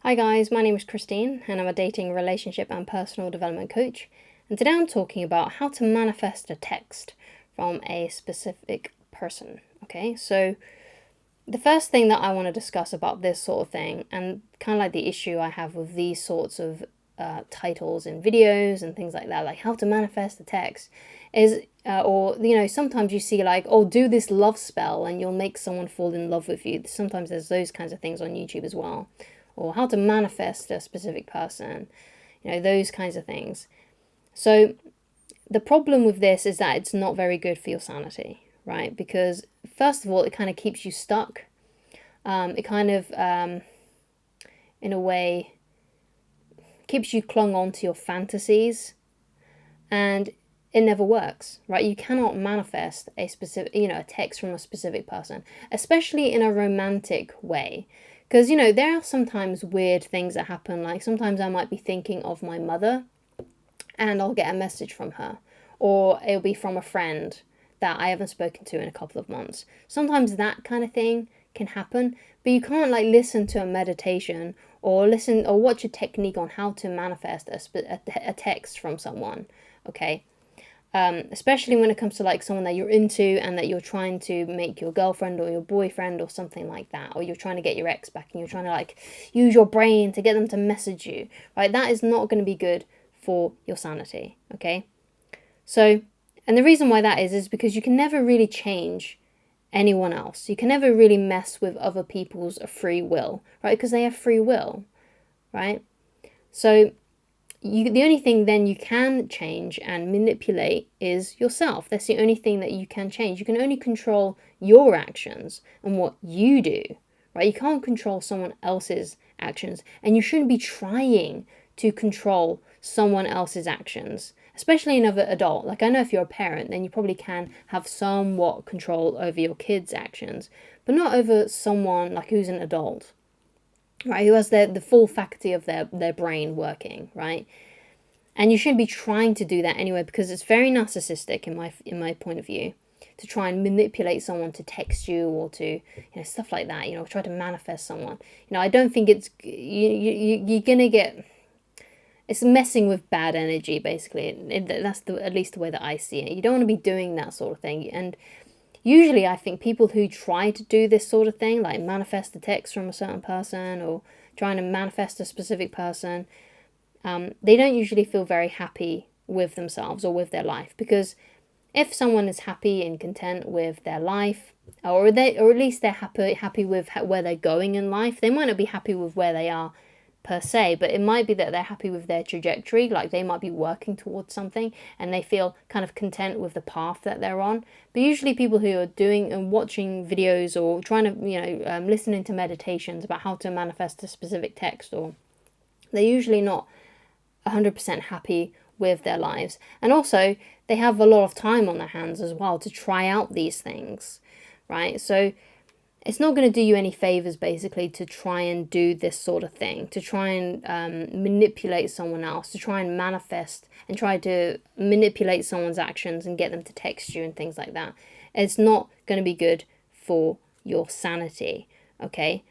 Hi guys, my name is Christine and I'm a dating, relationship and personal development coach. And today I'm talking about how to manifest a text from a specific person. Okay, so the first thing that I want to discuss about this sort of thing, and kind of like the issue I have with these sorts of titles in videos and things like that, like how to manifest a text, is sometimes you see like, oh, do this love spell and you'll make someone fall in love with you. Sometimes there's those kinds of things on YouTube as well, or how to manifest a specific person, those kinds of things. So the problem with this is that it's not very good for your sanity, right? Because first of all, it kind of keeps you stuck. It kind of, in a way, keeps you clung on to your fantasies, and it never works, right? You cannot manifest a specific, a text from a specific person, especially in a romantic way. Because, there are sometimes weird things that happen. Like sometimes I might be thinking of my mother and I'll get a message from her, or it'll be from a friend that I haven't spoken to in a couple of months. Sometimes that kind of thing can happen, but you can't like listen to a meditation or listen or watch a technique on how to manifest a text from someone, okay? Especially when it comes to like someone that you're into and that you're trying to make your girlfriend or your boyfriend or something like that, or you're trying to get your ex back and you're trying to like use your brain to get them to message you, right? That is not going to be good for your sanity, okay? So, and the reason why that is because you can never really change anyone else. You can never really mess with other people's free will, right? Because they have free will, right? So the only thing then you can change and manipulate is yourself. That's the only thing that you can change. You can only control your actions and what you do, right? You can't control someone else's actions, and you shouldn't be trying to control someone else's actions, especially another adult. Like, I know if you're a parent, then you probably can have somewhat control over your kids' actions, but not over someone like who's an adult, right? Who has the full faculty of their brain working, right? And you shouldn't be trying to do that anyway, because it's very narcissistic in my point of view, to try and manipulate someone to text you or to, stuff like that, try to manifest someone. I don't think it's, you're going to get, it's messing with bad energy, basically. That's at least the way that I see it. You don't want to be doing that sort of thing. And usually I think people who try to do this sort of thing, like manifest a text from a certain person or trying to manifest a specific person, they don't usually feel very happy with themselves or with their life. Because if someone is happy and content with their life, or at least they're happy with where they're going in life, they might not be happy with where they are per se, but it might be that they're happy with their trajectory, like they might be working towards something and they feel kind of content with the path that they're on. But usually people who are doing and watching videos or trying to, listening to meditations about how to manifest a specific text, or they're usually not 100% happy with their lives. And also, they have a lot of time on their hands as well to try out these things, right? So it's not going to do you any favors, basically, to try and do this sort of thing, to try and manipulate someone else, to try and manifest and try to manipulate someone's actions and get them to text you and things like that. It's not going to be good for your sanity, okay?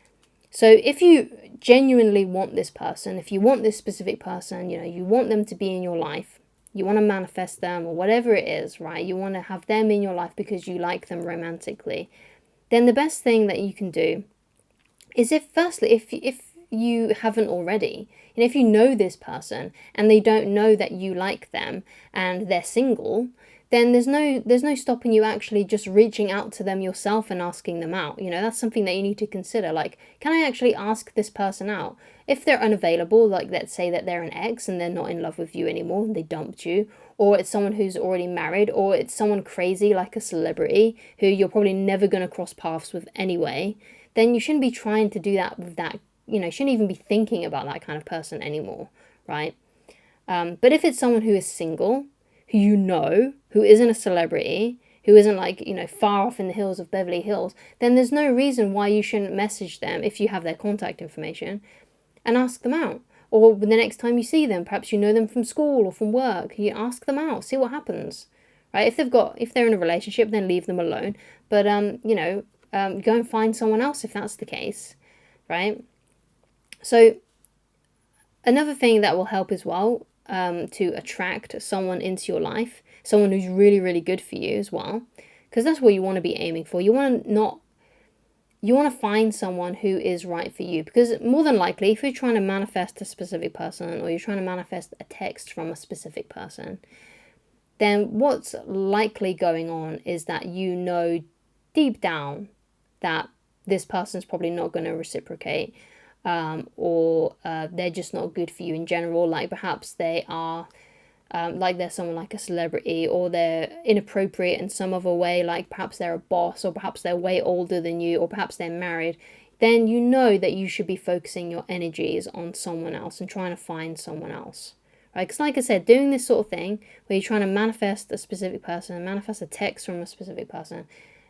So if you genuinely want this person, if you want this specific person, you want them to be in your life, you want to manifest them or whatever it is, right? You want to have them in your life because you like them romantically. Then the best thing that you can do is if you haven't already, and if you know this person and they don't know that you like them and they're single, then there's no stopping you actually just reaching out to them yourself and asking them out. That's something that you need to consider. Like, can I actually ask this person out? If they're unavailable, like let's say that they're an ex and they're not in love with you anymore and they dumped you, or it's someone who's already married, or it's someone crazy like a celebrity who you're probably never going to cross paths with anyway, then you shouldn't be trying to do that with that, shouldn't even be thinking about that kind of person anymore, right? But if it's someone who is single, who isn't a celebrity, who isn't like, far off in the hills of Beverly Hills, then there's no reason why you shouldn't message them if you have their contact information and ask them out. Or the next time you see them, perhaps you know them from school or from work, you ask them out, see what happens, right? If they're in a relationship, then leave them alone. But, go and find someone else if that's the case, right? So another thing that will help as well, to attract someone into your life, someone who's really, really good for you as well, because that's what you want to be aiming for. You want to find someone who is right for you, because more than likely, if you're trying to manifest a specific person, or you're trying to manifest a text from a specific person, then what's likely going on is that you know deep down that this person's probably not going to reciprocate, or they're just not good for you in general. Like perhaps they are, like they're someone like a celebrity, or they're inappropriate in some other way, like perhaps they're a boss, or perhaps they're way older than you, or perhaps they're married. Then you know that you should be focusing your energies on someone else and trying to find someone else. Right? Because like I said, doing this sort of thing where you're trying to manifest a specific person, manifest a text from a specific person,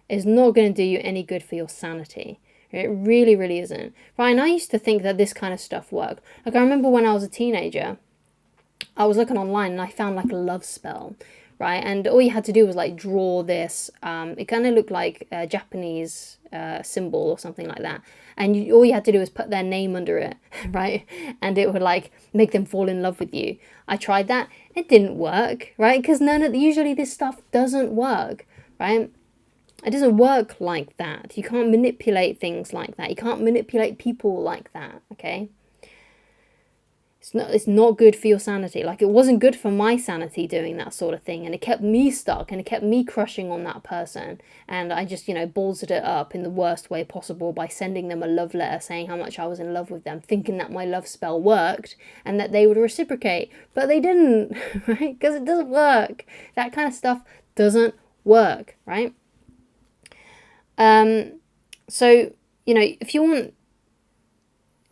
is not going to do you any good for your sanity. It really, really isn't. Right? And I used to think that this kind of stuff worked. Like I remember when I was a teenager, I was looking online and I found like a love spell, right? And all you had to do was like draw this. It kind of looked like a Japanese symbol or something like that. And all you had to do was put their name under it, right? And it would like make them fall in love with you. I tried that. It didn't work, right? Because usually this stuff doesn't work, right? It doesn't work like that. You can't manipulate things like that. You can't manipulate people like that, okay? It's not good for your sanity. Like it wasn't good for my sanity doing that sort of thing, and it kept me stuck and it kept me crushing on that person, and I just, ballsed it up in the worst way possible by sending them a love letter saying how much I was in love with them, thinking that my love spell worked and that they would reciprocate, but they didn't, right? Because it doesn't work. That kind of stuff doesn't work, right? So, if you want,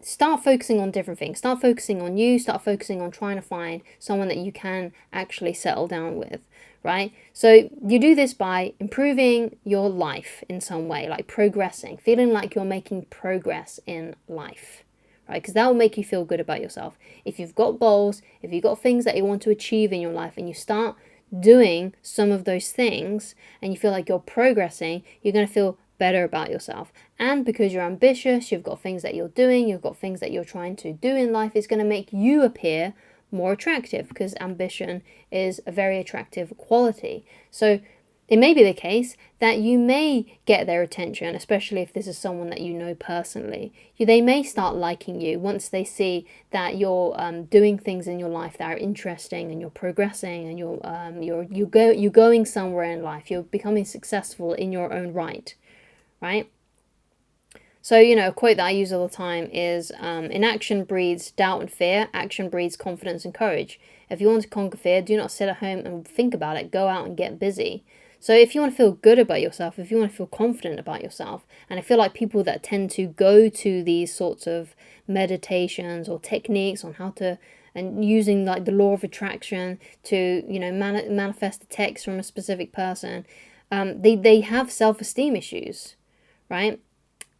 start focusing on different things. Start focusing on you. Start focusing on trying to find someone that you can actually settle down with, right? So you do this by improving your life in some way, like progressing, feeling like you're making progress in life, right? Because that will make you feel good about yourself. If you've got goals, if you've got things that you want to achieve in your life, and you start doing some of those things and you feel like you're progressing, you're going to feel better about yourself. And because you're ambitious, you've got things that you're doing, you've got things that you're trying to do in life, it's going to make you appear more attractive, because ambition is a very attractive quality. So it may be the case that you may get their attention, especially if this is someone that you know personally. They may start liking you once they see that you're doing things in your life that are interesting, and you're progressing, and you're going somewhere in life. You're becoming successful in your own right. Right? So, a quote that I use all the time is, inaction breeds doubt and fear, action breeds confidence and courage. If you want to conquer fear, do not sit at home and think about it, go out and get busy. So if you want to feel good about yourself, if you want to feel confident about yourself, and I feel like people that tend to go to these sorts of meditations or techniques on how to, and using like the law of attraction to, manifest a text from a specific person, they have self-esteem issues, right?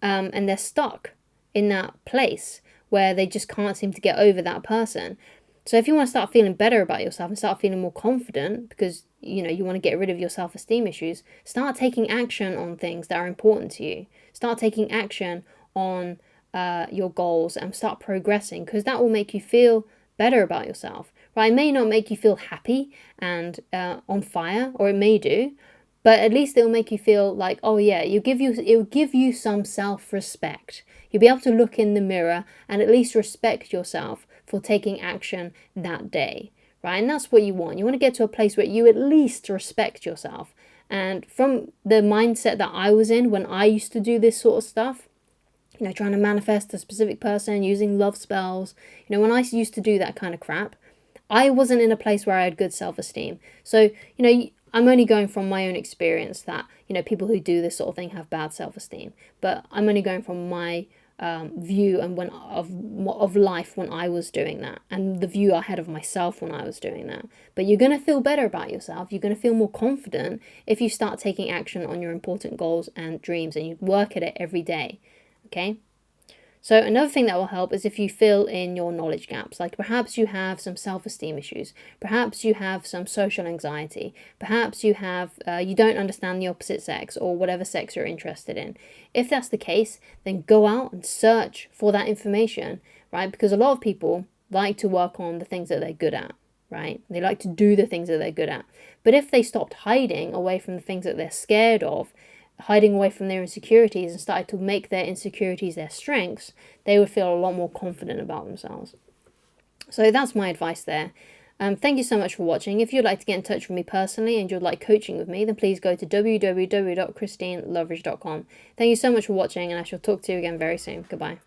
And they're stuck in that place where they just can't seem to get over that person. So if you want to start feeling better about yourself and start feeling more confident, because you want to get rid of your self-esteem issues, start taking action on things that are important to you. Start taking action on your goals and start progressing, because that will make you feel better about yourself. Right? It may not make you feel happy and on fire, or it may do, but at least it'll make you feel like, oh yeah, it'll give you some self-respect. You'll be able to look in the mirror and at least respect yourself for taking action that day, right? And that's what you want. You want to get to a place where you at least respect yourself. And from the mindset that I was in when I used to do this sort of stuff, trying to manifest a specific person using love spells, when I used to do that kind of crap, I wasn't in a place where I had good self-esteem. So, I'm only going from my own experience that, people who do this sort of thing have bad self-esteem. But I'm only going from my view and of life when I was doing that, and the view I had of myself when I was doing that. But you're going to feel better about yourself. You're going to feel more confident if you start taking action on your important goals and dreams, and you work at it every day. Okay? So another thing that will help is if you fill in your knowledge gaps. Like perhaps you have some self-esteem issues. Perhaps you have some social anxiety. Perhaps you don't understand the opposite sex, or whatever sex you're interested in. If that's the case, then go out and search for that information, right? Because a lot of people, like to work on the things that they're good at, right? They like to do the things that they're good at. But if they stopped hiding away from the things that they're scared of, hiding away from their insecurities, and started to make their insecurities their strengths, they would feel a lot more confident about themselves. So that's my advice there. Thank you so much for watching. If you'd like to get in touch with me personally and you'd like coaching with me, then please go to www.christineloveridge.com. Thank you so much for watching, and I shall talk to you again very soon. Goodbye.